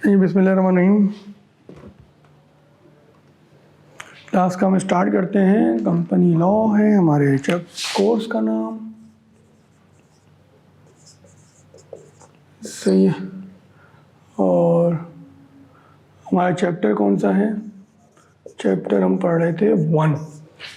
जी बिस्मिल्लाहिर्रहमानिर्रहीम। क्लास का हम स्टार्ट करते हैं। कंपनी लॉ है हमारे कोर्स का नाम, सही है। और हमारा चैप्टर कौन सा है? चैप्टर हम पढ़ रहे थे 1।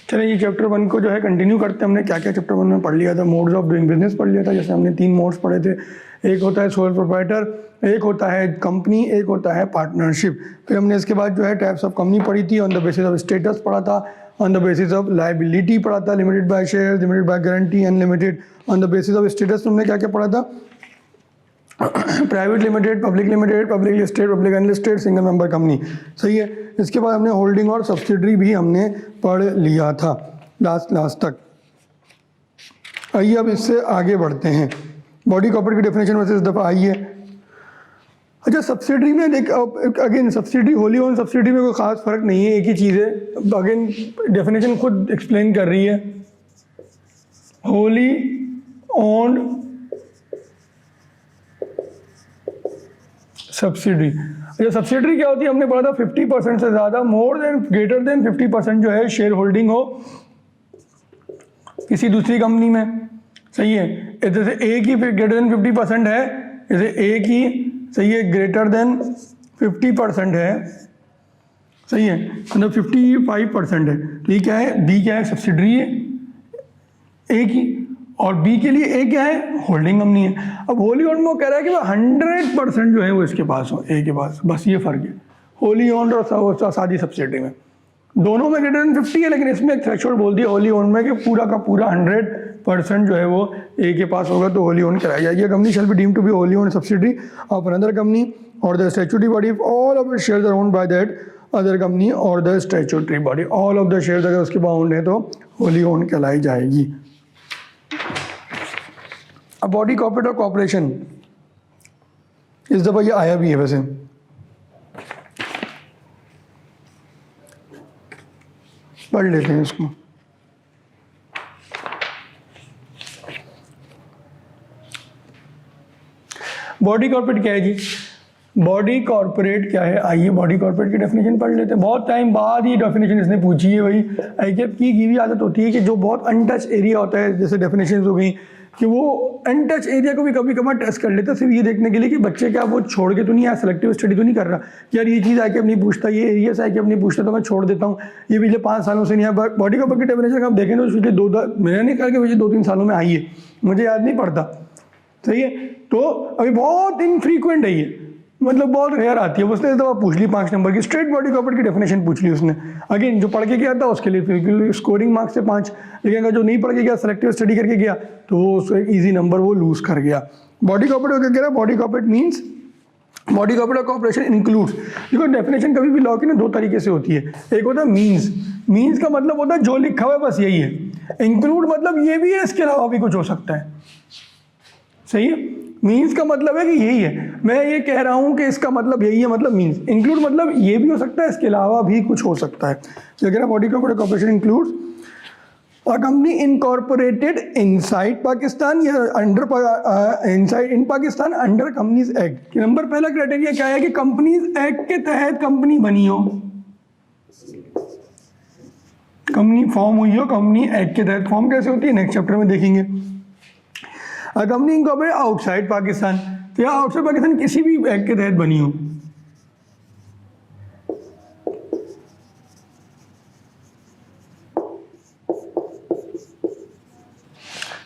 चलिए ये चैप्टर 1 को जो है कंटिन्यू करते हैं। हमने क्या क्या चैप्टर 1 में पढ़ लिया था? मोड्स ऑफ डूइंग बिजनेस पढ़ लिया था। जैसे हमने 3 मोड्स पढ़े थे, एक होता है सोल प्रोप्राइटर, एक होता है कंपनी, एक होता है पार्टनरशिप। फिर हमने इसके बाद जो है टाइप्स ऑफ कंपनी पढ़ी थी, on the basis of status पढ़ा था, on the basis of liability पढ़ा था, limited by share, limited by guarantee, unlimited. On the basis of status हमने क्या क्या पढ़ा था? Private limited, public listed, public unlisted, single member company, सही है। इसके बाद हमने होल्डिंग और सब्सिडरी भी हमने पढ़ लिया था लास्ट तक। आइए अब इससे आगे बढ़ते हैं। बॉडी कॉर्पोरेट की डेफिनेशन वैसे इस दफ़ा आई है। अच्छा, सब्सिडरी में देख, again subsidiary, Holi own subsidiary में कोई ख़ास फ़र्क नहीं है, एक ही चीज़ है। अगेन डेफिनेशन खुद एक्सप्लेन कर रही है। Holi owned subsidiary. अच्छा, सब्सिडरी क्या होती है? हमने पढ़ा था 50% से ज़्यादा, ग्रेटर देन 50% जो है शेयर होल्डिंग हो किसी दूसरी कंपनी में, सही है। जैसे ए की ग्रेटर देन 50% है, जैसे ए की, सही है, ग्रेटर देन 50% है, सही है, मतलब 55% है। तो ये क्या है? बी क्या है? सब्सिडरी है ए की, और बी के लिए ए क्या है? होल्डिंग कंपनी है। अब होली ओन्ड में वो कह रहा है कि 100% जो है वो इसके पास हो, ए के पास, बस ये फ़र्क है होली ओन्ड और सादी सब्सिडरी में। दोनों में ग्रेटर देन 50 है, लेकिन इसमें एक थ्रेशोल्ड बोल दिया होली ओन्ड में कि पूरा का पूरा 100% जो है वो ए के पास होगा, तो होली ओन्ड कराई जाएगी। Company shall be deemed to be wholly owned subsidiary of another company और the statutory body if all of its shares are owned by that other company और the statutory body. All of the shares अगर उसके bound है तो wholly owned कहलाई जाएगी। अब body corporate और कॉर्पोरेशन इस दफ़ा ये आया भी है वैसे। पढ़ लेते हैं इसको। बॉडी कॉर्पोरेट क्या है जी? बॉडी कॉर्पोरेट क्या है? आइए बॉडी कॉर्पोरेट की डेफिनेशन पढ़ लेते हैं। बहुत टाइम बाद ये डेफिनेशन इसने पूछी है। वही आईकेएफ की भी आदत होती है कि जो बहुत अनटच एरिया होता है, जैसे डेफिनेशन हो गई, कि वो अनटच एरिया को भी कभी कभार टेस्ट कर लेता है, सिर्फ ये देखने के लिए कि बच्चे क्या वो छोड़ के तो नहीं आया, सेलेक्टिव स्टडी तो नहीं कर रहा कि यार ये चीज़ आईकेएफ नहीं पूछता, ये एरिया से आईकेएफ नहीं पूछता तो मैं छोड़ देता हूँ, ये पिछले 5 सालों से नहीं आया। बॉडी कॉर्पोरेट की डेफिनेशन आप देखें तो पिछले मैंने नहीं कहा कि मुझे 2-3 सालों में आई है, मुझे याद नहीं पड़ता, सही है। तो अभी बहुत इनफ्रीक्वेंट है ये, मतलब बहुत रेयर आती है। उसने इस दफ़ा पूछ ली 5 नंबर की स्ट्रेट बॉडी कॉर्पोरेट की डेफिनेशन पूछ ली उसने। अगेन जो पढ़ के गया था उसके लिए स्कोरिंग मार्क्स से 5, लेकिन अगर जो नहीं पढ़ के गया, सेलेक्टिव स्टडी करके गया, तो वो उसको एक ईजी नंबर वो लूज कर गया। बॉडी कॉर्पोरेट क्या कह रहा है? Body corporate means, body corporate corporation includes. देखो डेफिनेशन कभी भी लॉ की ना 2 तरीके से होती है। एक होता है मीन्स का मतलब होता है जो लिखा हुआ है बस यही है। इंक्लूड मतलब ये भी है, इसके अलावा भी कुछ हो सकता है, सही है। मीन्स का मतलब है कि यही है, मैं ये कह रहा हूँ कि इसका मतलब यही है, मतलब मीन्स। इंक्लूड मतलब ये भी हो सकता है, इसके अलावा भी कुछ हो सकता है। क्या कह रहा है? Body corporate corporation includes a company incorporated inside Pakistan या under inside in Pakistan under companies act. Number पहला क्राइटेरिया क्या है? कि कंपनीज एक्ट के तहत कंपनी बनी हो, कंपनी फॉर्म हुई हो कंपनी एक्ट के तहत। फॉर्म कैसे होती है नेक्स्ट चैप्टर में देखेंगे। कंपनी इनकॉर्पोरेट आउटसाइड पाकिस्तान, तो या आउटसाइड पाकिस्तान किसी भी एक्ट के तहत बनी हो,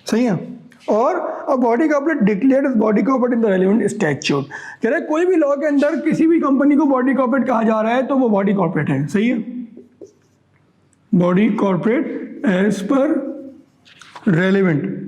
सही है। और अब body corporate declared as body corporate in the relevant statute. कह रहे कोई भी लॉ के अंदर किसी भी कंपनी को बॉडी कॉर्पोरेट कहा जा रहा है तो वो बॉडी कॉर्पोरेट है, सही है। Body corporate as per relevant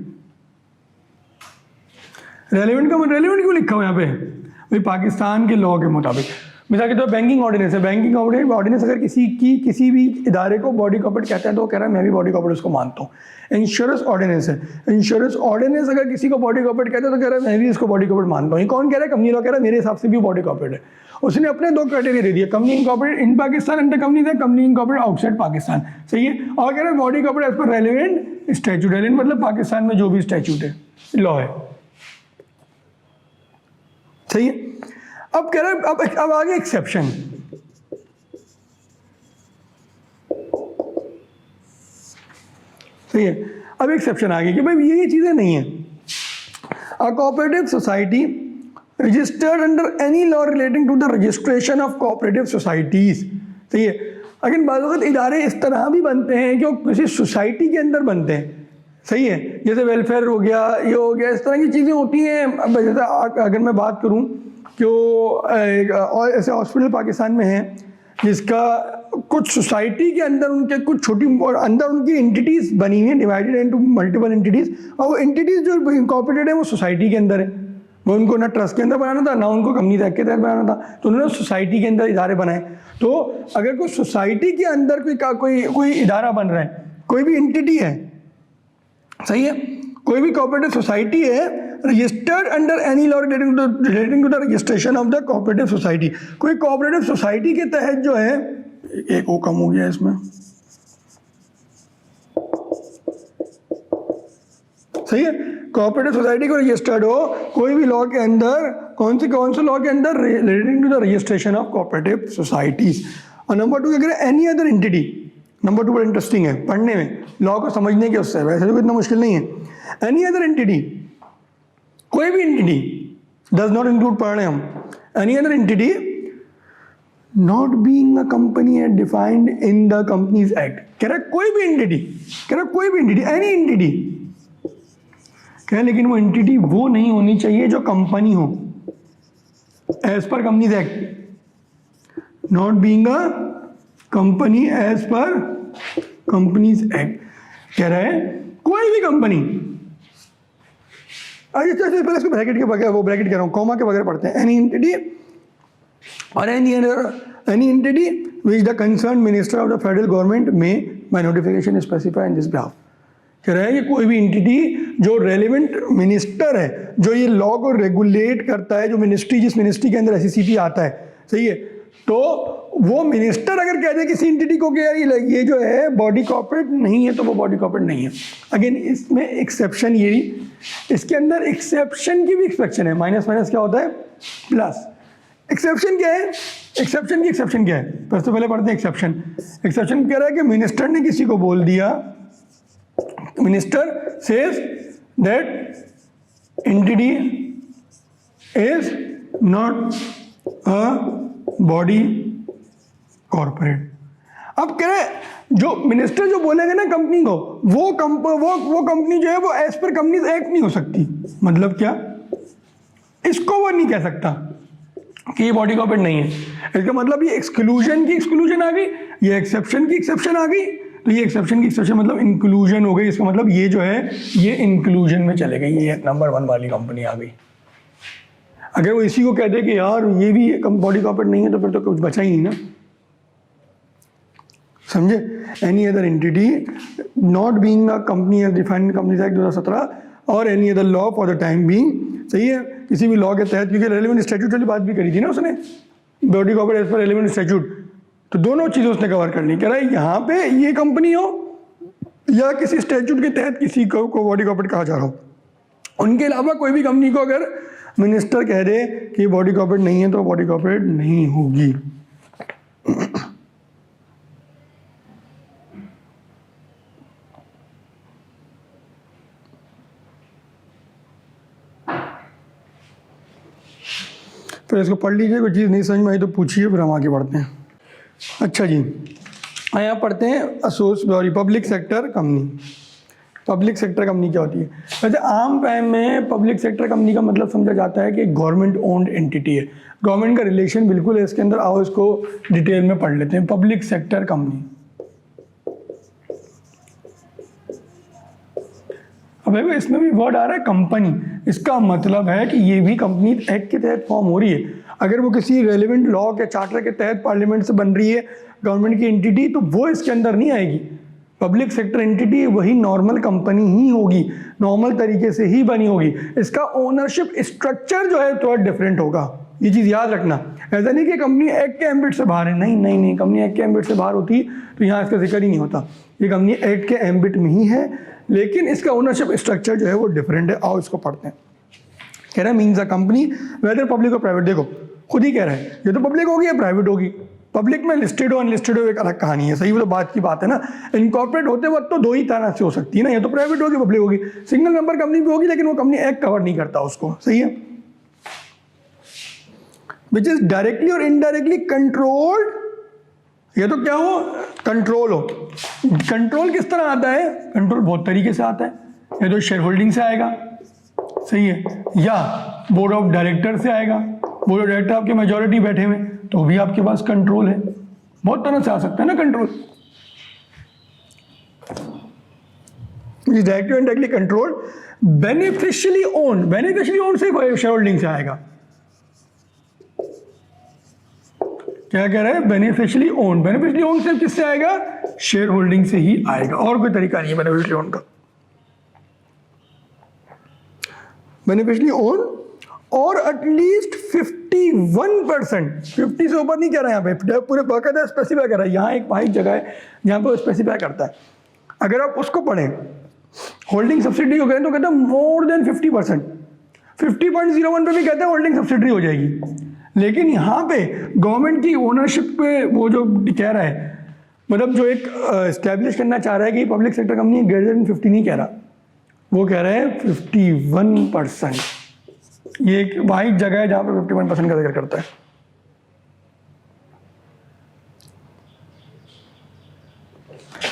का मतलब रेलेवेंट क्यों लिखा हुआ यहाँ पे? भाई पाकिस्तान के लॉ के मुताबिक। मिसाल के तौर बैंकिंग ऑर्डिनेंस है, बैंकिंग ऑर्डिनेंस अगर किसी भी इदारे को बॉडी कॉर्पोरेट कहता है तो वो कह रहा है मैं भी बॉडी कॉर्पोरेट उसको मानता हूँ। इंश्योरेंस ऑर्डिनेंस है, इंश्योरेंस ऑर्डिनेंस अगर किसी को बॉडी कॉर्पोरेट कहता है तो कह रहा है मैं भी इसको बॉडी कॉर्पोरेट मानता हूँ। ये कौन कह रहा है? कंपनी लॉ कह रहा है मेरे हिसाब से भी बॉडी कॉर्पोरेट है। उसने अपने 2 क्राइटेरिया दे दिया, company incorporate in Pakistan under companies है, कंपनी इनकॉर्पोरेट आउटसाइड पाकिस्तान, सही है। और कह रहे हैं body corporate as per relevant statute, relevant मतलब पाकिस्तान में जो भी स्टैट्यूट है, लॉ है, सही है। अब कह रहा है अब आगे एक्सेप्शन। सही है, अब एक्सेप्शन आ गई कि भाई ये चीजें नहीं है। A cooperative society registered under any law relating to the registration of cooperative societies. सही है, लेकिन बाज़ वक़्त इदारे इस तरह भी बनते हैं कि वो किसी सोसाइटी के अंदर बनते हैं। सही है, जैसे वेलफेयर हो गया, ये हो गया, इस तरह की चीज़ें होती हैं। अब जैसे अगर मैं बात करूं कि और ऐसे हॉस्पिटल पाकिस्तान में है जिसका कुछ सोसाइटी के अंदर उनके कुछ छोटी अंदर उनकी एंटिटीज़ बनी हुई हैं, डिवाइडेड इनटू मल्टीपल एंटिटीज़, और वो एंटिटीज़ जो इनकॉर्पोरेटेड है वो सोसाइटी के अंदर है। वो उनको ना ट्रस्ट के अंदर बनाना था, ना उनको कंपनी एक्ट के तहत बनाना था, तो उन्होंने सोसाइटी के अंदर इदारे बनाए। तो अगर कोई सोसाइटी के अंदर कोई इदारा बन रहा है, कोई भी एंटिटी है, सही है, कोई भी कोऑपरेटिव सोसाइटी है registered under any law relating to the registration of the cooperative society, कोई कोऑपरेटिव सोसाइटी के तहत जो है, एक वो कम हो गया इसमें, सही है, कोऑपरेटिव सोसाइटी को रजिस्टर्ड हो कोई भी लॉ के अंदर, कौन से लॉ के अंदर, relating to the registration of cooperative societies. और नंबर 2 अगर एनी अदर एंटिटी, नंबर 2 बड़ा इंटरेस्टिंग है पढ़ने में, लॉ को समझने के उससे, वैसे तो इतना मुश्किल नहीं है। एनी अदर एंटिटी, कोई भी एंटिटी, डज नॉट इंक्लूड पढ़ रहे हम, any other entity not being a company as defined in the companies act. कह रहा है कोई भी एंटिटी, कह रहा है कोई भी एंटिटी, एनी एंटिटी, कह लेकिन वो एंटिटी वो नहीं होनी चाहिए जो कंपनी हो, as per companies act, not being a company as per companies act. कह रहा है कोई भी कंपनी, पहले इसको ब्रैकेट के बगैर, वो ब्रैकेट कह रहा हूँ, कॉमा के बगैर पढ़ते हैं, एनी एंटिटी और any entity which the concern minister of the federal government में by notification specify in this behalf. कह रहा है कि कोई भी एंटिटी जो रेलिवेंट मिनिस्टर है, जो ये लॉ को रेगुलेट करता है, जो मिनिस्ट्री, जिस मिनिस्ट्री के अंदर एससीसीपी आता है, सही है, तो वो मिनिस्टर अगर कह दे किसी एंटिटी को कि यार ये जो है बॉडी कॉर्पोरेट नहीं है, तो वो बॉडी कॉर्पोरेट नहीं है। अगेन इसमें एक्सेप्शन, ये इसके अंदर एक्सेप्शन की भी एक्सेप्शन है, माइनस माइनस क्या होता है, प्लस। एक्सेप्शन क्या है, एक्सेप्शन की एक्सेप्शन क्या है, सबसे पहले पढ़ते हैं एक्सेप्शन। एक्सेप्शन कह रहा है कि मिनिस्टर ने किसी को बोल दिया, minister says that entity is not a body corporate. अब कह रहे जो मिनिस्टर जो बोलेंगे ना कंपनी को, वो कंपनी जो है वो एज पर कंपनीज एक्ट नहीं हो सकती। मतलब क्या, इसको वो नहीं कह सकता कि ये बॉडी कॉर्पोरेट नहीं है। इसका मतलब ये एक्सक्लूजन की एक्सक्लूजन आ गई, ये एक्सेप्शन की एक्सेप्शन आ गई, तो ये एक्सेप्शन की एक्सेप्शन मतलब इंक्लूजन हो गई। इसका मतलब ये जो है ये इंक्लूजन में चले गई, ये नंबर 1 वाली कंपनी आ गई। अगर वो इसी को कह दे कि यार ये भी बॉडी कॉर्पोरेट नहीं है, तो फिर तो कुछ बचा ही नहीं ना, समझे। Any other entity not being a company as defined in companies act 2017 और any other law for the time being, सही है, किसी भी लॉ के तहत, क्योंकि रेलेवेंट स्टैट्यूट वाली बात भी करी थी ना उसने, body corporate as per relevant statute, तो दोनों चीज़ें उसने कवर कर ली। कह रहा है यहाँ पे ये कंपनी हो या किसी स्टैट्यूट के तहत किसी को बॉडी कॉर्पोरेट कहा जा रहा हो, उनके अलावा कोई भी कंपनी को अगर मिनिस्टर कह दे कि बॉडी कॉर्पोरेट नहीं है, तो बॉडी कॉर्पोरेट नहीं होगी। फिर इसको पढ़ लीजिए, कोई चीज़ नहीं समझ में आई तो पूछिए, फिर हम आगे बढ़ते हैं। अच्छा जी, यहाँ पढ़ते हैं public sector company. Public sector company क्या होती है? वैसे आम टाइम में पब्लिक सेक्टर कंपनी का मतलब समझा जाता है कि गवर्नमेंट ओन्ड एंटिटी है, गवर्नमेंट का रिलेशन बिल्कुल है इसके अंदर। आओ इसको डिटेल में पढ़ लेते हैं। पब्लिक सेक्टर कंपनी, अब देखो इसमें भी वर्ड आ रहा है कंपनी, इसका मतलब है कि ये भी कंपनी एक्ट के तहत फॉर्म हो रही है। अगर वो किसी रेलिवेंट लॉ के चार्टर के तहत पार्लियामेंट से बन रही है गवर्नमेंट की एंटिटी, तो वो इसके अंदर नहीं आएगी। पब्लिक सेक्टर एंटिटी वही नॉर्मल कंपनी ही होगी, नॉर्मल तरीके से ही बनी होगी। इसका ओनरशिप स्ट्रक्चर जो है थोड़ा डिफरेंट होगा, ये चीज़ याद रखना। ऐसा नहीं कि कंपनी एक्ट के एम्बिट से बाहर है, नहीं नहीं नहीं, कंपनी एक्ट के एम्बिट से बाहर होती तो यहाँ इसका जिक्र ही नहीं होता। ये कंपनी एक्ट के एम्बिट में ही है, लेकिन इसका ओनरशिप स्ट्रक्चर जो है वो डिफरेंट है। आओ इसको पढ़ते हैं। कह रहा है means a company weather public और प्राइवेट। देखो खुद ही कह रहा है ये तो पब्लिक होगी या प्राइवेट होगी। पब्लिक में लिस्टेड हो अनलिस्टेड हो एक अलग कहानी है, सही मतलब बात की बात है ना। इनकॉर्पोरेट होते वक्त तो दो ही तरह से हो सकती है ना, या तो प्राइवेट होगी पब्लिक होगी। सिंगल मेंबर कंपनी भी होगी लेकिन वो कंपनी एक्ट कवर नहीं करता उसको, सही है। विच इज डायरेक्टली और इनडायरेक्टली कंट्रोल्ड, ये तो क्या हो कंट्रोल हो। कंट्रोल किस तरह आता है, कंट्रोल बहुत तरीके से आता है, या तो शेयर होल्डिंग से आएगा, सही है, या बोर्ड ऑफ डायरेक्टर से आएगा। बोर्ड ऑफ डायरेक्टर आपके मेजॉरिटी बैठे हुए तो भी आपके पास कंट्रोल है, बहुत तरह से आ सकता है ना control. Directly indirectly control. Beneficially owned, beneficially owned से शेयर होल्डिंग से आएगा। क्या कह रहा है, बेनिफिशियली ओन। बेनिफिशियली ओन से किससे आएगा, शेयर होल्डिंग से ही आएगा, और कोई तरीका नहीं है बेनिफिशियली ओन का। बेनिफिशियली ओन और एटलीस्ट 51%, 50 से ऊपर नहीं कह रहा है यहाँ पे, पूरे बाकायदा स्पेसिफाई कर रहा है। यहाँ एक वाइड जगह है जहाँ पे स्पेसिफाई करता है। अगर आप उसको पढ़ें, होल्डिंग सब्सिडी हो गए तो कहता है मोर देन 50%, 50.01 पे भी कहता है होल्डिंग सब्सिडी हो जाएगी। लेकिन यहाँ पे गवर्नमेंट की ओनरशिप पे वो जो कह रहा है, मतलब जो एक एस्टैब्लिश करना चाह रहा है कि public sector company greater than 50 नहीं कह रहा, वो कह रहा है 51%। ये एक वाइड जगह है जहाँ पे 51% का जिक्र करता है।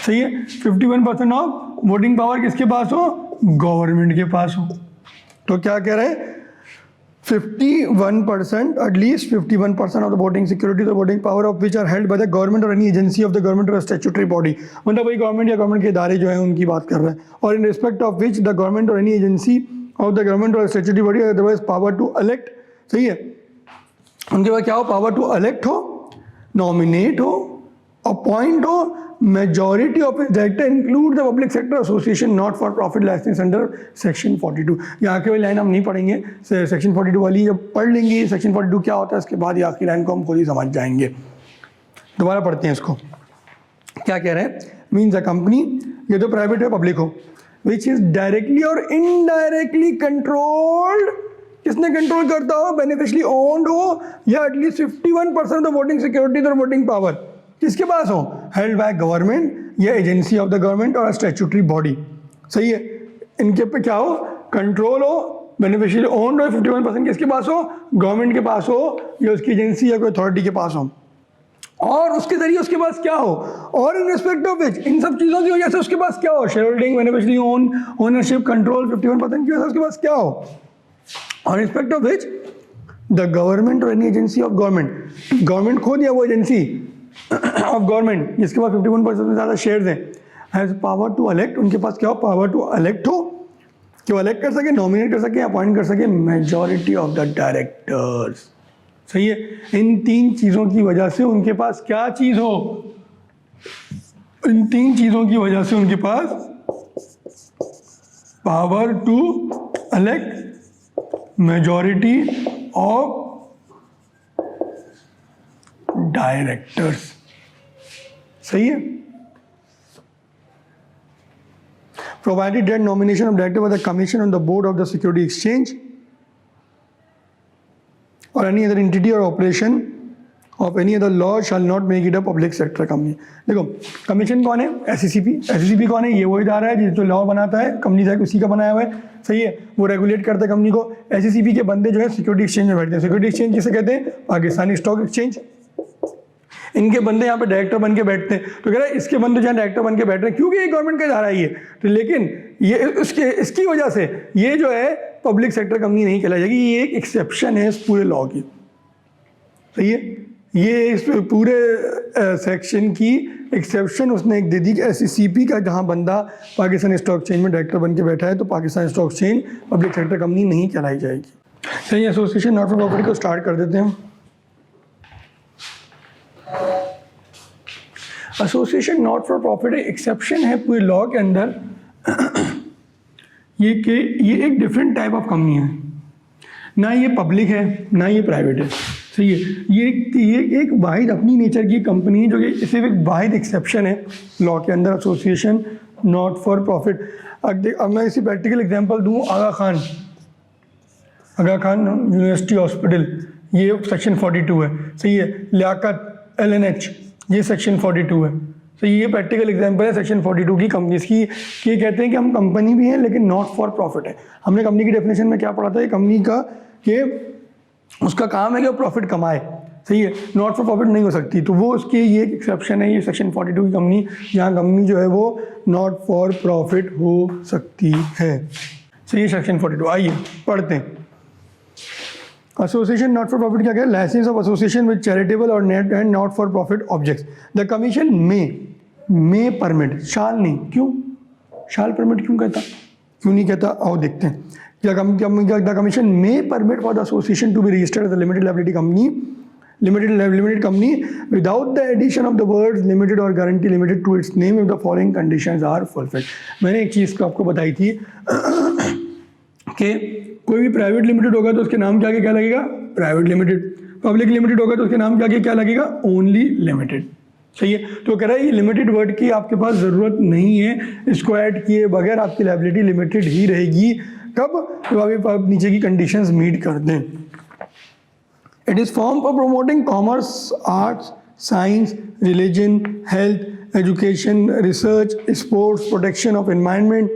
सही है, 51% ऑफ वोटिंग पावर किसके पास हो, गवर्नमेंट के पास हो। तो क्या कह रहे हैं, 51%, at least 51% of the voting security, the voting power of which are held by the government or any agency of the government or a statutory body। मतलब वही गवर्नमेंट या गवर्नमेंट के इदारे जो हैं उनकी बात कर रहे हैं। और in respect of which the government or any agency of the government or a statutory body otherwise power to elect, सही है, उनके पास क्या हो, पावर टू elect हो, नॉमिनेट हो, अपॉइंट हो, majority of its director include the public sector association not for profit license under section 42। ये आखिरी वाली लाइन हम नहीं पढ़ेंगे, सेक्शन 42 वाली जब पढ़ लेंगे सेक्शन 42 क्या होता है उसके बाद ये आखिरी लाइन को हम खुद ही समझ जाएंगे। दोबारा पढ़ते हैं इसको, क्या कह रहे हैं, मीन्स अ कंपनी, ये तो प्राइवेट है पब्लिक हो, विच इज डायरेक्टली और इनडायरेक्टली कंट्रोल्ड, किसने कंट्रोल करता हो, बेनिफिशियली ओन्ड हो, या at least 51% of the voting security और वोटिंग पावर किसके पास हो, हेल्ड बाय गवर्नमेंट या एजेंसी ऑफ द गवर्नमेंट और स्टैट्यूटरी बॉडी। सही है, इनके पे क्या हो, कंट्रोल हो, बेनिफिशियली ओन्ड हो, 51% किसके पास हो, गवर्नमेंट के पास हो या उसकी एजेंसी या कोई अथॉरिटी के पास हो, और उसके जरिए उसके पास क्या हो, और इन रिस्पेक्ट ऑफ विच, इन सब चीज़ों की वजह से उसके पास क्या हो, share holding, beneficially own, ownership, control, 51% की वजह से उसके पास क्या हो, और in respect of which the government और any agency of government, government खुद या वो एजेंसी ऑफ गवर्नमेंट जिसके पास 51% से ज़्यादा शेयर्स हैं, हैज़ पावर टू इलेक्ट, उनके पास क्या हो, पावर टू इलेक्ट हो, कि वो इलेक्ट कर सके, नॉमिनेट कर सके, अपॉइंट कर सके मेजॉरिटी ऑफ द डायरेक्टर्स। सही है, इन तीन चीज़ों की वजह से उनके पास क्या चीज़ हो, इन तीन चीज़ों की वजह से उनके पास power to elect majority of directors. सही है, provided that nomination of director by the commission on the board of the security exchange और एनी अदर एंटिटी और operation of any other law shall not make it a public sector company. देखो कमीशन कौन है, SCCP. SCCP कौन है, ये वो इदारा है जो लॉ बनाता है, कंपनी है उसी का बनाया हुआ है। सही है, वो रेगुलेट करता है कंपनी को। एससीसीपी के बंदे जो है सिक्योरिटी एक्सचेंज में बैठते हैं। सिक्योरिटी एक्सचेंज किसे कहते हैं, पाकिस्तानी स्टॉक एक्सचेंज। इनके बंदे यहाँ पे डायरेक्टर बन के बैठते हैं। तो कह रहा है इसके बंदे जहाँ डायरेक्टर बन के बैठ रहे हैं क्योंकि ये गवर्नमेंट का इदारा ही है, तो लेकिन ये इसकी वजह से ये जो है पब्लिक सेक्टर कंपनी नहीं कहलाई जाएगी। ये एक एक्सेप्शन है इस पूरे लॉ की। सही है, ये इस पूरे सेक्शन की एक्सेप्शन उसने एक दे दी कि एससीसीपी का जहाँ बंदा पाकिस्तान स्टॉक एक्सचेंज में डायरेक्टर बन के बैठा है तो Pakistan stock exchange public sector company नहीं कहलाई जाएगी। सही, एसोसिएशन नॉट फॉर प्रॉफिट को स्टार्ट कर देते हैं। Association not for profit exception है पूरे लॉ के अंदर ये एक डिफरेंट टाइप ऑफ कंपनी है, ना ये पब्लिक है ना ये प्राइवेट है। सही है, ये एक वाहिद अपनी नेचर की कंपनी है जो कि सिर्फ एक वाहिद एक्सेप्शन है लॉ के अंदर, एसोसिएशन नॉट फॉर प्रॉफिट। अब मैं इसी प्रैक्टिकल एग्जांपल दूँ, आगा खान यूनिवर्सिटी हॉस्पिटल, ये सेक्शन 42 है, सही है। लियाकत LNH ये सेक्शन 42 है, तो ये प्रैक्टिकल एग्जांपल है सेक्शन 42 की कंपनीज की। ये कहते हैं कि हम कंपनी भी हैं लेकिन नॉट फॉर प्रॉफिट है। हमने कंपनी की डेफिनेशन में क्या पढ़ा था, ये कंपनी का कि उसका काम है कि वो प्रॉफिट कमाए, सही है, नॉट फॉर प्रॉफिट नहीं हो सकती। तो वो उसके ये एक एक्सेप्शन है, ये सेक्शन 42 की कंपनी, जहाँ कंपनी जो है वो नॉट फॉर प्रॉफिट हो सकती है। सही है, सेक्शन 42। आइए पढ़ते हैं। एसोसिएशन नॉट फॉर प्रॉफिट क्या है, license of association with charitable और net and not for profit objects. The commission may permit, shall नहीं, क्यों शाल परमिट क्यों कहता, क्यों नहीं कहता, आओ देखते हैं। The commission may permit for the association to be registered as a limited liability company, limited company without the addition of the words limited or guarantee limited to its name if the following conditions are fulfilled। मैंने एक चीज़ को आपको बताई थी कि कोई भी private limited होगा तो उसके नाम के आगे क्या लगेगा, प्राइवेट लिमिटेड। पब्लिक लिमिटेड होगा तो उसके नाम के आगे क्या लगेगा, ओनली लिमिटेड। सही है, तो कह रहा है ये लिमिटेड वर्ड की आपके पास ज़रूरत नहीं है, इसको ऐड किए बगैर आपकी लायबिलिटी लिमिटेड ही रहेगी। कब, तो आप नीचे की कंडीशंस मीट कर दें। It is formed for promoting commerce, arts, science, religion, health, education, research, sports, protection of environment,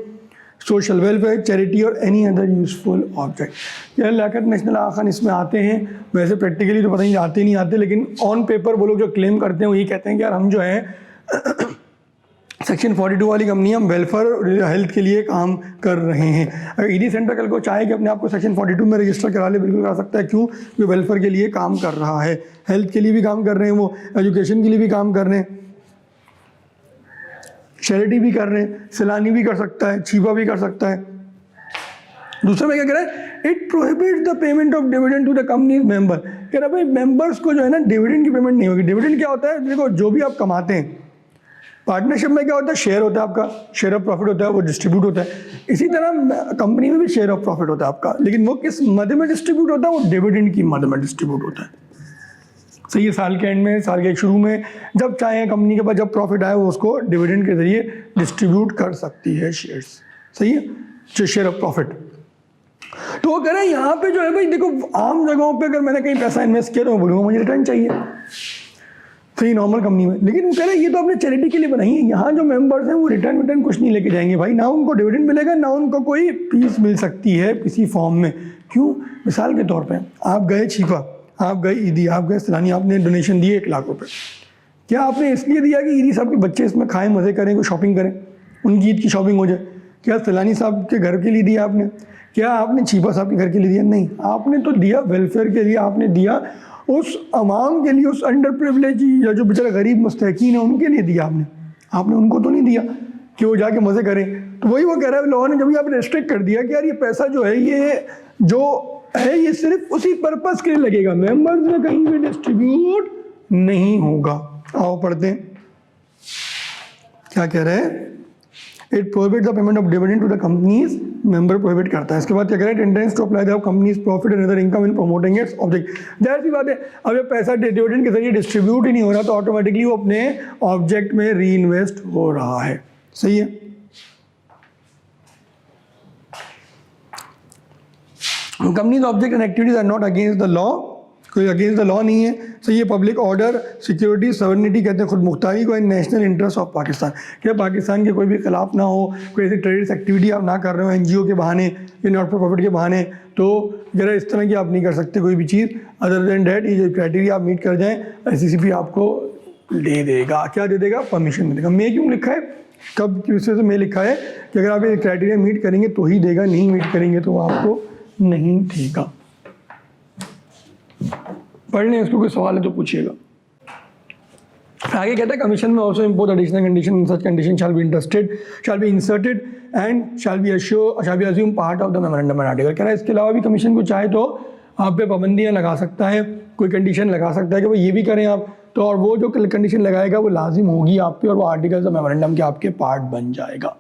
social welfare, charity or any other useful object। यार लियाकत नेशनल आगा खान इसमें आते हैं, वैसे प्रैक्टिकली तो पता नहीं आते नहीं आते, लेकिन ऑन पेपर वो लोग जो क्लेम करते हैं वो ये कहते हैं कि यार हम जो है सेक्शन 42 वाली कंपनी, हम वेलफेयर हेल्थ के लिए काम कर रहे हैं। अगर ईडी सेंटर कल को चाहे कि अपने आप को सेक्शन 42 में रजिस्टर करा ले, बिल्कुल करा सकता है। क्यों, क्योंकि वेलफेयर के लिए काम कर रहा है, हेल्थ के लिए भी काम कर रहे हैं, वो एजुकेशन के लिए भी काम कर रहे हैं, चैरिटी भी कर रहे हैं, सैलानी भी कर सकता है, छीपा भी कर सकता है। दूसरा में क्या कह रहा है, it prohibits the payment of dividend to the company member. कह रहा है भाई मेंबर्स को जो है ना डिविडेंड की पेमेंट नहीं होगी। डिविडेंड क्या होता है, देखो जो भी आप कमाते हैं, पार्टनरशिप में क्या होता है, शेयर होता है आपका, शेयर ऑफ प्रॉफिट होता है, वो डिस्ट्रीब्यूट होता है। इसी तरह कंपनी में भी शेयर ऑफ प्रॉफिट होता है आपका, लेकिन वो किस मद में डिस्ट्रीब्यूट होता है, वो डिविडेंड की मद में डिस्ट्रीब्यूट होता है। सही है, साल के एंड में, साल के शुरू में, जब चाहे कंपनी के पास जब प्रॉफिट आए वो उसको डिविडेंड के जरिए डिस्ट्रीब्यूट कर सकती है शेयर्स। सही है, जो शेयर ऑफ प्रॉफिट। तो वो कह रहे हैं यहाँ पे जो है भाई देखो, आम जगहों पे अगर मैंने कहीं पैसा इन्वेस्ट किया तो मैं बोलूँगा मुझे रिटर्न चाहिए, सही नॉर्मल कंपनी में। लेकिन वो कह रहे हैं ये तो आपने चैरिटी के लिए बनाई है, यहाँ जो मेंबर्स हैं वो रिटर्न कुछ नहीं लेके जाएंगे भाई, ना उनको डिविडेंड मिलेगा ना उनको कोई फीस मिल सकती है किसी फॉर्म में। क्यों, मिसाल के तौर पे आप गए छीपा, आप गए ईदी, आप गए सैलानी, आपने डोनेशन दिए 1 लाख रुपए। क्या आपने इसलिए दिया कि ईदी साहब के बच्चे इसमें खाएं, मज़े करें, कोई शॉपिंग करें, उनकी ईद की शॉपिंग हो जाए? क्या सैलानी साहब के घर के लिए दिया आपने? क्या आपने छीपा साहब के घर के लिए दिया? नहीं, आपने तो दिया वेलफेयर के लिए, आपने दिया उस अवाम के लिए, उस अंडर प्रिविलेज या जो बेचारा गरीब मुस्तहकीन है उनके लिए दिया आपने उनको तो नहीं दिया कि वो जाके मज़े करें। तो वही वो कह रहा है लोगों ने, जब ये आपने रेस्ट्रिक्ट कर दिया कि यार ये पैसा जो है ये जो है ये सिर्फ उसी पर्पस के लिए लगेगा, मेंबर्स में कहीं भी डिस्ट्रीब्यूट नहीं होगा। आओ पढ़ते हैं क्या कह रहे हैं। It prohibit the payment of dividend to the companies, member prohibit करता है। इसके बाद क्या कह रहे हैं, intends to apply the companies profit and other income in promoting its object. जाहिर सी बात है, अब ये पैसा डिविडेंड के जरिए डिस्ट्रीब्यूट ही नहीं हो रहा तो ऑटोमेटिकली वो अपने ऑब्जेक्ट में री इन्वेस्ट हो रहा है। सही है, companies object and activities are not against the law, कोई अगेंस्ट द लॉ नहीं है। सही है, पब्लिक ऑर्डर, सिक्योरिटी, सवर्निटी कहते हैं खुद मुख्तारी को, इन नेशनल इंटरेस्ट ऑफ पाकिस्तान, क्या पाकिस्तान के कोई भी खिलाफ ना हो, कोई ऐसी टेररिस्ट एक्टिविटी आप ना कर रहे हो एनजीओ के बहाने या नॉट फॉर प्रॉफिट के बहाने, तो जरा इस तरह की आप नहीं कर सकते कोई भी चीज़। अदर देन डैट ये जो क्राइटेरिया आप मीट कर जाएँ, ICCP आपको दे देगा। क्या दे देगा, परमिशन दे देगा। मे क्यों लिखा है, कब किस वजह से मे लिखा है कि अगर आप ये क्राइटेरिया मीट करेंगे तो ही देगा, नहीं मीट करेंगे तो आपको नहीं देगा। पढ़ लें, उसको कोई सवाल है तो पूछिएगा। आगे कहता है कमीशन में also impose additional condition, such condition shall be inserted and shall be assume part of the memorandum article. कह रहा है इसके अलावा भी कमीशन को चाहे तो आप पे पाबंदियाँ लगा सकता है, कोई कंडीशन लगा सकता है कि भाई ये भी करें आप, तो और वो जो कंडीशन लगाएगा वो लाजिम होगी आप पे और वो आर्टिकल्स ऑफ मेमोरेंडम के आपके पार्ट बन जाएगा।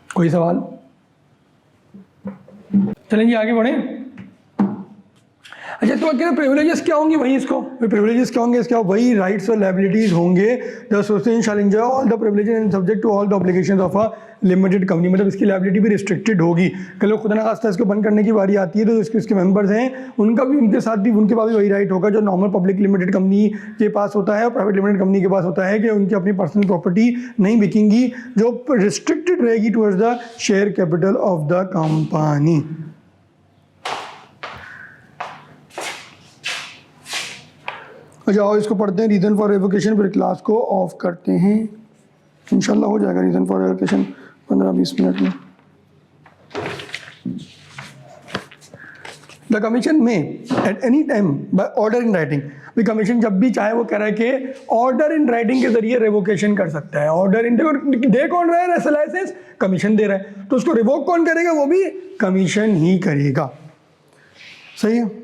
कोई सवाल? चलें जी आगे बढ़ें। अच्छा, इसके बाद कह रहे प्रिविलेजेस क्या होंगे, वही इसको प्रिविलेजेस क्या होंगे, इसके वही राइट्स और लायबिलिटीज होंगे। The association shall enjoy all the privileges and subject to all the obligations of a limited company, मतलब इसकी लायबिलिटी भी रिस्ट्रिक्टेड होगी। कल खुदा ना खास्ता इसको बंद करने की बारी आती है तो इसके मेंबर्स हैं उनका भी, उनके साथ भी, उनके पास भी वही राइट होगा जो नॉर्मल पब्लिक लिमिटेड कंपनी के पास होता है और प्राइवेट लिमिटेड कंपनी के पास होता है, कि उनकी अपनी पर्सनल प्रॉपर्टी नहीं बिकेंगी जो रिस्ट्रिक्टेड रहेगी towards the share capital of the company. जाओ इसको पढ़ते हैं, रीजन फॉर रेवोकेशन, फिर क्लास को ऑफ करते हैं। इंशाल्लाह हो जाएगा रीजन फॉर रेवोकेशन 15-20 मिनट में। द कमीशन में at any time by order in writing, भाई कमीशन जब भी चाहे वो कह रहा है कि ऑर्डर इन राइटिंग के जरिए रेवोकेशन कर सकता है। ऑर्डर इन दे कौन रहा है, लाइसेंस कमीशन दे रहा है, तो उसको रिवोक कौन करेगा, वो भी कमीशन ही करेगा। सही है।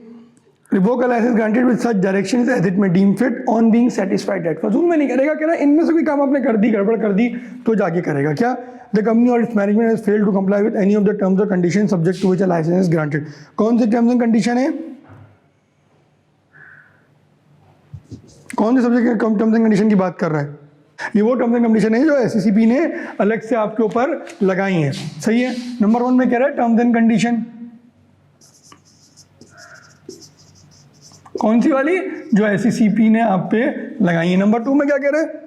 Revoke license granted with such directions as it may deem fit on being satisfied that, फजूल में नहीं करेगा कि ना इनमें से कोई काम आपने कर दी, गड़बड़ कर दी तो जाके करेगा। क्या द कंपनी और its management has failed to comply with any of the terms और condition subject to which a license is granted. कौन से टर्म्स एंड कंडीशन है, कौन से सब्जेक्ट के टर्म्स एंड कंडीशन की बात कर रहा है, ये वो टर्म्स एंड कंडीशन है जो एससीसीपी ने अलग से आपके ऊपर लगाई हैं। सही है। नंबर 1 में कह रहा है टर्म्स एंड कंडीशन, कौन सी वाली, जो एससीसीपी ने आप पे लगाई है। नंबर 2 में क्या कह रहे हैं,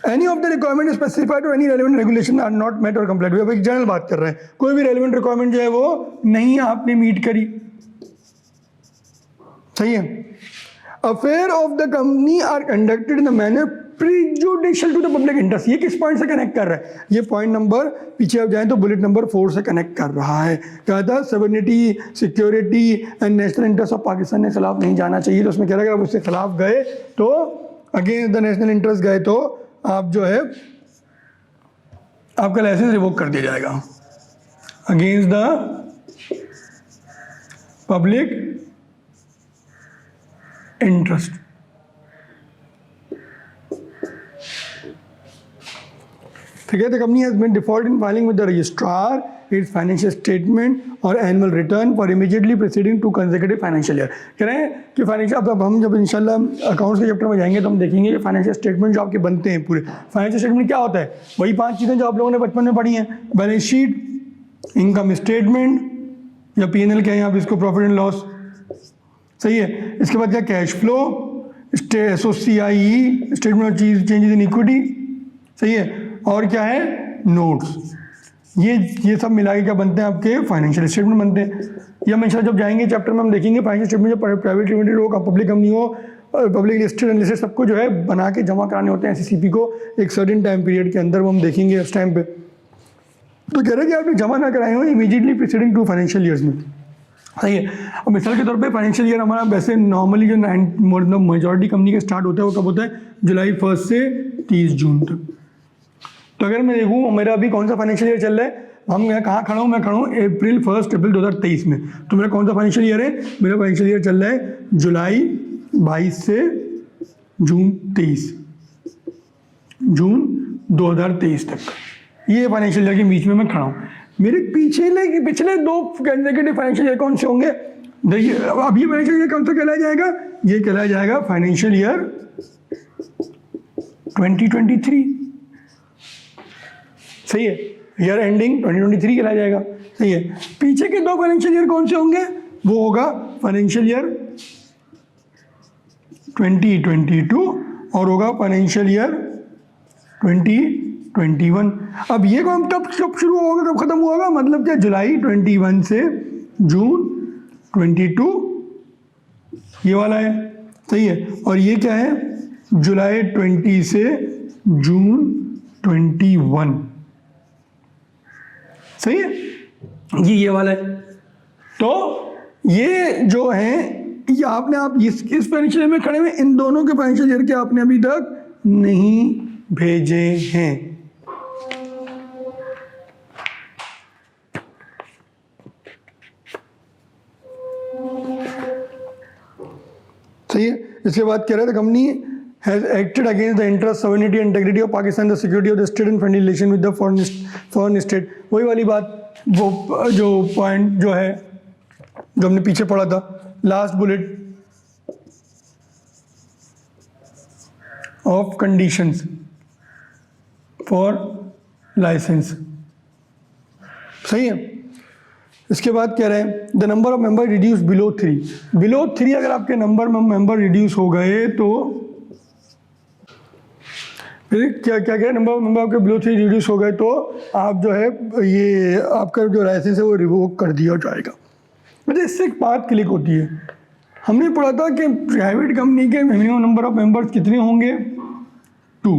any of the requirement specified और any relevant regulation are not met और कंप्लाइड। अब एक जनरल बात कर रहे हैं, कोई भी रेलेवेंट रिक्वायरमेंट जो है वो नहीं आपने मीट करी। सही है। Affair of the company are conducted in the manner prejudicial to the public interest. ये किस पॉइंट से कनेक्ट कर रहा है, ये पॉइंट नंबर पीछे आप जाएं तो बुलेट नंबर 4 से कनेक्ट कर रहा है। क्या था, sovereignty, security and national interest of Pakistan के खिलाफ नहीं जाना चाहिए, तो उसमें कह रहा है कि आप उसके खिलाफ गए तो अगेंस्ट द नेशनल इंटरेस्ट गए तो आप जो है आपका लाइसेंस रिवोक कर दिया जाएगा। Against the public interest. ठीक है। The company has been default in filing with the registrar its financial statement और annual return for immediately preceding 2 consecutive financial year. कह रहे हैं कि फाइनेंशियल, अब हम जब इंशाल्लाह अकाउंट्स के चैप्टर में जाएंगे तो हम देखेंगे कि फाइनेंशियल स्टेटमेंट जो आपके बनते हैं पूरे, फाइनेंशियल स्टेटमेंट क्या होता है, वही 5 चीज़ें जो आप लोगों ने बचपन में पढ़ी हैं, बैलेंस शीट, इनकम स्टेटमेंट या P&L क्या है आप इसको, प्रॉफिट एंड लॉस। सही है। इसके बाद क्या, cash flow, SOCIE, statement of changes in equity. सही है। और क्या है, नोट्स। ये सब मिला के क्या बनते हैं आपके फाइनेंशियल स्टेटमेंट बनते हैं। ये हम इंशाल्लाह जब जाएंगे चैप्टर में हम देखेंगे फाइनेंशियल स्टेटमेंट जो प्राइवेट लिमिटेड हो, पब्लिक कंपनी हो, पब्लिक लिस्टेड अनलिस्टेड, सबको जो है बना के जमा कराने होते हैं एससीसीपी को एक सर्टेन टाइम पीरियड के अंदर, वो हम देखेंगे उस टाइम पे। तो कह रहे हैं कि आपने जमा ना कराए हो इमीडिएटली प्रीसीडिंग 2 फाइनेंशियल ईयर्स में। सही है। अब मिसाल के तौर पे फाइनेंशियल ईयर हमारा वैसे नॉर्मली जो मेजॉरिटी कंपनी का स्टार्ट होता है वो कब होता है, जुलाई 1 से 30 जून तक। तो अगर मैं देखूँ मेरा अभी कौन सा फाइनेंशियल ईयर चल रहा है, हम मैं कहाँ खड़ा हूँ, मैं खड़ा हूँ अप्रैल 2023 में। तो मेरा कौन सा फाइनेंशियल ईयर है, मेरा फाइनेंशियल ईयर चल रहा है जुलाई 22 से जून 2023 तक। ये फाइनेंशियल ईयर के बीच में मैं खड़ा हूँ। मेरे पिछले 2 कंसेक्यूटिव फाइनेंशियल ईयर कौन से होंगे, देखिए अब ये फाइनेंशियल ईयर कौन सा कहलाया जाएगा, ये कहलाया जाएगा फाइनेंशियल ईयर 2023। सही है। ईयर एंडिंग 2023 कहलाया जाएगा। सही है। पीछे के 2 फाइनेंशियल ईयर कौन से होंगे, वो होगा फाइनेंशियल ईयर 2022 और होगा फाइनेंशियल ईयर 2021। अब ये कब शुरू होगा, कब खत्म होगा, मतलब क्या, जुलाई 21 से जून 22 ये वाला है। सही है। और ये क्या है, जुलाई 20 से जून 21। सही है। ये वाला है। तो ये जो है, ये आपने आप इस फाइनेंशियल ईयर में खड़े हुए, इन दोनों के फाइनेंशियल ईयर के आपने अभी तक नहीं भेजे हैं। सही है। इसके बाद कह रहे थे company has acted against the interest, sovereignty and integrity of Pakistan, the security of the state and friendly relation with the foreign state। वही वाली बात, वो जो पॉइंट जो है जो हमने पीछे पढ़ा था last bullet of conditions for licence, सही है। इसके बाद कह रहे हैं the number of member reduce below 3, below 3 अगर आपके नंबर में मेंबर रिड्यूस हो गए तो फिर क्या क्या क्या नंबर ऑफ मेंबर आपके बिलो 3 रिड्यूस हो गए तो आप जो है ये आपका जो लाइसेंस है वो रिवोक कर दिया जाएगा। मतलब इससे एक बात क्लिक होती है, हमने पढ़ा था कि प्राइवेट कंपनी के मिनिमम नंबर ऑफ मेंबर्स कितने होंगे 2,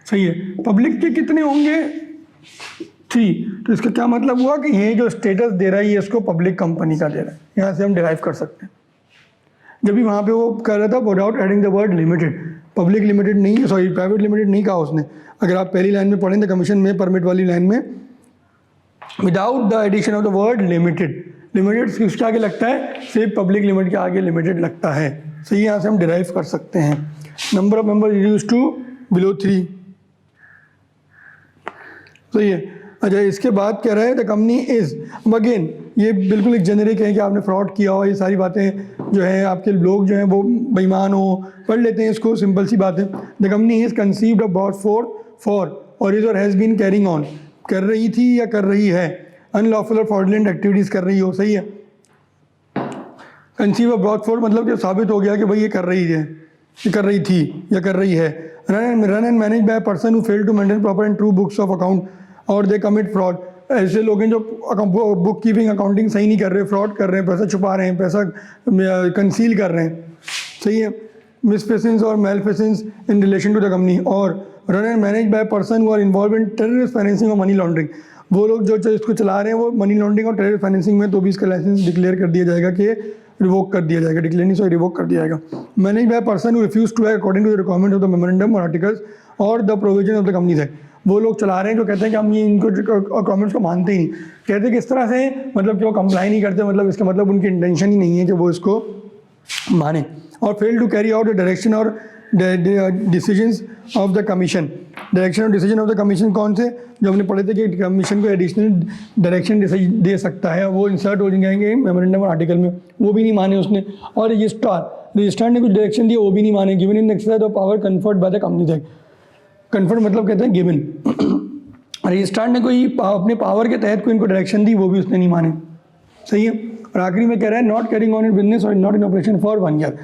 सही है। पब्लिक के कितने होंगे 3, तो इसका क्या मतलब हुआ कि ये जो स्टेटस दे रहा है ये इसको पब्लिक कंपनी का दे रहा है। यहाँ से हम डिराइव कर सकते हैं। जब भी वहाँ पे वो कर रहा था without adding the word limited, public limited नहीं, सॉरी प्राइवेट लिमिटेड नहीं कहा उसने। अगर आप पहली लाइन में पढ़ें द कमीशन में परमिट वाली लाइन में without the addition of the word limited, limited किसके आगे लगता है, सिर्फ पब्लिक लिमिट के आगे लिमिटेड लगता है, सही। यहाँ से हम डिराइव कर सकते हैं number of member reduce to below 3, सही है। अच्छा, इसके बाद कह रहा है द कंपनी इज, अगेन ये बिल्कुल एक जेनरिक है कि आपने फ्रॉड किया हो, ये सारी बातें जो है आपके लोग जो हैं वो बेईमान हो, पढ़ लेते हैं इसको, सिंपल सी बात है। The company is conceived a broad for or is or has been carrying on, कर रही थी या कर रही है, अनलॉफुल और फ्रॉडलेंट एक्टिविटीज़ कर रही हो, सही है। कंसीव अ ब्रॉड फॉर मतलब कि साबित हो गया कि भाई ये कर रही है, ये कर रही थी या कर रही है। Run and manage by person who fail to maintain proper and true books of account or they commit fraud, ऐसे लोग हैं जो बुक कीपिंग अकाउंटिंग सही नहीं कर रहे, फ्रॉड कर रहे हैं, पैसा छुपा रहे हैं, पैसा कंसील कर रहे हैं, सही है। मिसफेसेंस और malfeasance in relation to the company और run and manage by person who are involve in terrorist financing और मनी लॉन्ड्रिंग, वो लोग जो इसको चला रहे हैं वो मनी लॉन्ड्रिंग और टेररिस्ट फाइनेंसिंग में, तो भी इसका लाइसेंस डिक्लेयर कर दिया जाएगा कि रिवोक कर दिया जाएगा, डिक्लेयर नहीं सॉरी रिवोक कर दिया जाएगा। Manage by person who refuse to act according to the requirement of the memorandum or articles or the provision of the companies act, वो लोग चला रहे हैं जो कहते हैं कि हम ये इनको कमेंट्स को मानते ही नहीं, कहते हैं कि इस तरह से मतलब कि वो कंप्लाई नहीं करते, मतलब इसका मतलब उनकी इंटेंशन ही नहीं है कि वो इसको माने। और fail to carry out the direction और decisions of the commission, direction और डिसीजन ऑफ द कमीशन कौन से, जो हमने पढ़े थे कि कमीशन को एडिशनल डायरेक्शन दे सकता है, वो इंसर्ट हो जाएंगे मेमोरेंडम और आर्टिकल में, वो भी नहीं माने उसने। और रजिस्ट्रार ने कुछ डायरेक्शन दिया वो भी नहीं माने। Given in exercise of power conferred by the company act, confer मतलब कहते हैं गिवन, रजिस्ट्रार ने कोई अपने पावर के तहत कोई इनको डायरेक्शन दी वो भी उसने नहीं माने, सही है। और आखिरी में कह रहा है not carrying on in business और not in operation for 1 year,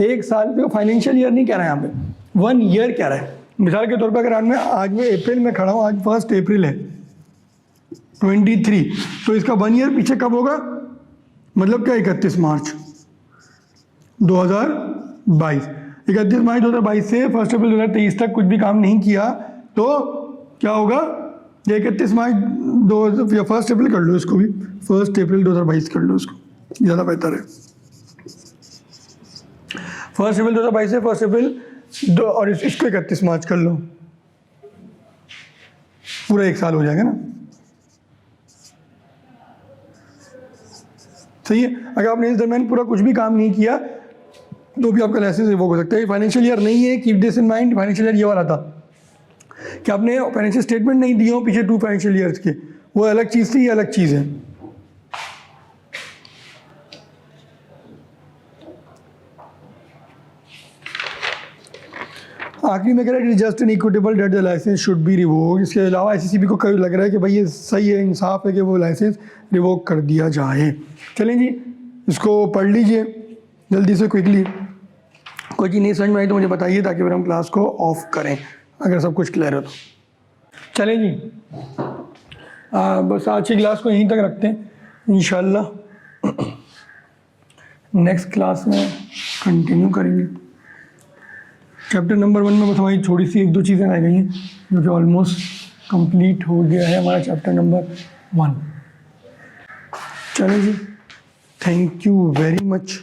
1 साल पे, फाइनेंशियल ईयर नहीं कह रहा है यहाँ पे, 1 ईयर कह रहा है। मिसाल के तौर पर अगर आज मैं अप्रैल में खड़ा हूँ, आज 1 अप्रैल है 23, तो इसका 1 ईयर पीछे कब होगा, मतलब क्या 31 मार्च 2022, 31 मार्च 2022 से 1 अप्रैल 2023 तक कुछ भी काम नहीं किया तो क्या होगा, 31 मार्च 1 अप्रैल कर लो इसको भी, 1 अप्रैल 2022 कर लो इसको, ज़्यादा बेहतर है। 1 अप्रैल 2022 से 1 अप्रैल और इसको 31 मार्च कर लो, पूरा 1 साल हो जाएगा ना, सही है। अगर आपने इस दरमियान पूरा कुछ भी काम नहीं किया तो भी आपका लाइसेंस रिवोक हो सकता है। फाइनेंशियल ईयर नहीं है, keep this in mind. Financial year ये वाला था कि आपने फाइनेंशियल स्टेटमेंट नहीं दिए हो पीछे 2 फाइनेंशियल ईयर्स के, वो अलग चीज़ थी, ये अलग चीज़ है। आखिरी में कह रहा है just an equitable that the licence should be revoke. इसके अलावा ICCB को कभी लग रहा है कि भाई ये सही है, इंसाफ है कि वो लाइसेंस रिवोक कर दिया जाए। चलें जी, इसको पढ़ लीजिए जल्दी से, क्विकली। कोई चीज़ नहीं समझ में आई तो मुझे बताइए ताकि फिर हम क्लास को ऑफ करें, अगर सब कुछ क्लियर हो तो। चलें जी, बस आज की क्लास को यहीं तक रखते हैं, इंशाल्लाह नेक्स्ट क्लास में कंटिन्यू करेंगे। चैप्टर नंबर 1 में बस हमारी थोड़ी सी 1-2 चीज़ें रह गई हैं जो कि ऑलमोस्ट कंप्लीट हो गया है हमारा चैप्टर नंबर 1। चलो जी, थैंक यू वेरी मच।